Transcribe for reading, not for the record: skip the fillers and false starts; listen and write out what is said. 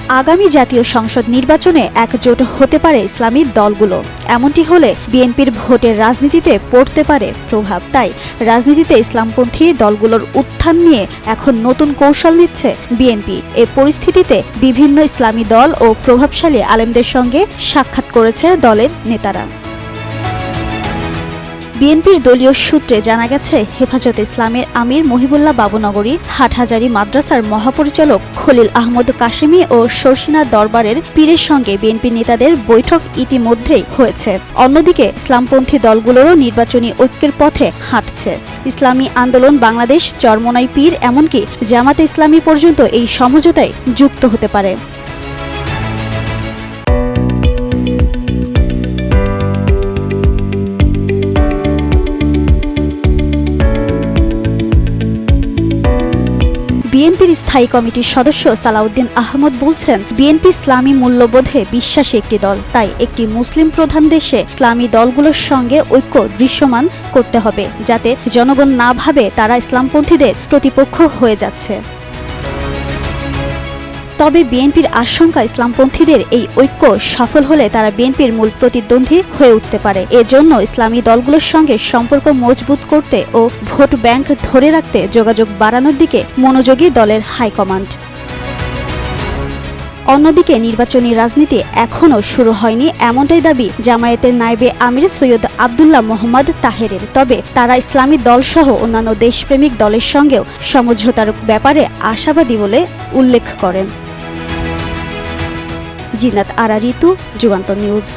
আগামী জাতীয় সংসদ নির্বাচনে একজোট হতে পারে ইসলামী দলগুলো। এমনটি হলে বিএনপির ভোটের রাজনীতিতে পড়তে পারে প্রভাব। তাই রাজনীতিতে ইসলামপন্থী দলগুলোর উত্থান নিয়ে এখন নতুন কৌশল নিচ্ছে বিএনপি। এ পরিস্থিতিতে বিভিন্ন ইসলামী দল ও প্রভাবশালী আলেমদের সঙ্গে সাক্ষাৎ করেছে দলের নেতারা। বিএনপির দলীয় সূত্রে জানা গেছে, হেফাজতে ইসলামের আমির মহিবুল্লাহ বাবুনগরী, হাটহাজারী মাদ্রাসার মহাপরিচালক খলিল আহমদ কাশেমি ও শর্ষিনা দরবারের পীরের সঙ্গে বিএনপি নেতাদের বৈঠক ইতিমধ্যেই হয়েছে। অন্যদিকে ইসলামপন্থী দলগুলোরও নির্বাচনী ঐক্যের পথে হাঁটছে। ইসলামী আন্দোলন বাংলাদেশ, চরমোনাই পীর, এমনকি জামাতে ইসলামী পর্যন্ত এই সমঝোতায় যুক্ত হতে পারে। বিএনপির স্থায়ী কমিটির সদস্য সালাউদ্দিন আহমদ বলছেন, বিএনপি ইসলামী মূল্যবোধে বিশ্বাসী একটি দল। তাই একটি মুসলিম প্রধান দেশে ইসলামী দলগুলোর সঙ্গে ঐক্য দৃশ্যমান করতে হবে, যাতে জনগণ না ভাবে তারা ইসলামপন্থীদের প্রতিপক্ষ হয়ে যাচ্ছে। তবে বিএনপির আশঙ্কা, ইসলামপন্থীদের এই ঐক্য সফল হলে তারা বিএনপির মূল প্রতিদ্বন্দ্বী হয়ে উঠতে পারে। এজন্য ইসলামী দলগুলোর সঙ্গে সম্পর্ক মজবুত করতে ও ভোট ব্যাংক ধরে রাখতে যোগাযোগ বাড়ানোর দিকে মনোযোগী দলের হাইকমান্ড। অন্যদিকে নির্বাচনী রাজনীতি এখনও শুরু হয়নি, এমনটাই দাবি জামায়াতের নায়েবে আমির সৈয়দ আবদুল্লাহ মোহাম্মদ তাহেরের। তবে তারা ইসলামী দলসহ অন্যান্য দেশপ্রেমিক দলের সঙ্গেও সমঝোতার ব্যাপারে আশাবাদী বলে উল্লেখ করেন। জিনাত আরা ঋতু, যুগান্তর নিউজ।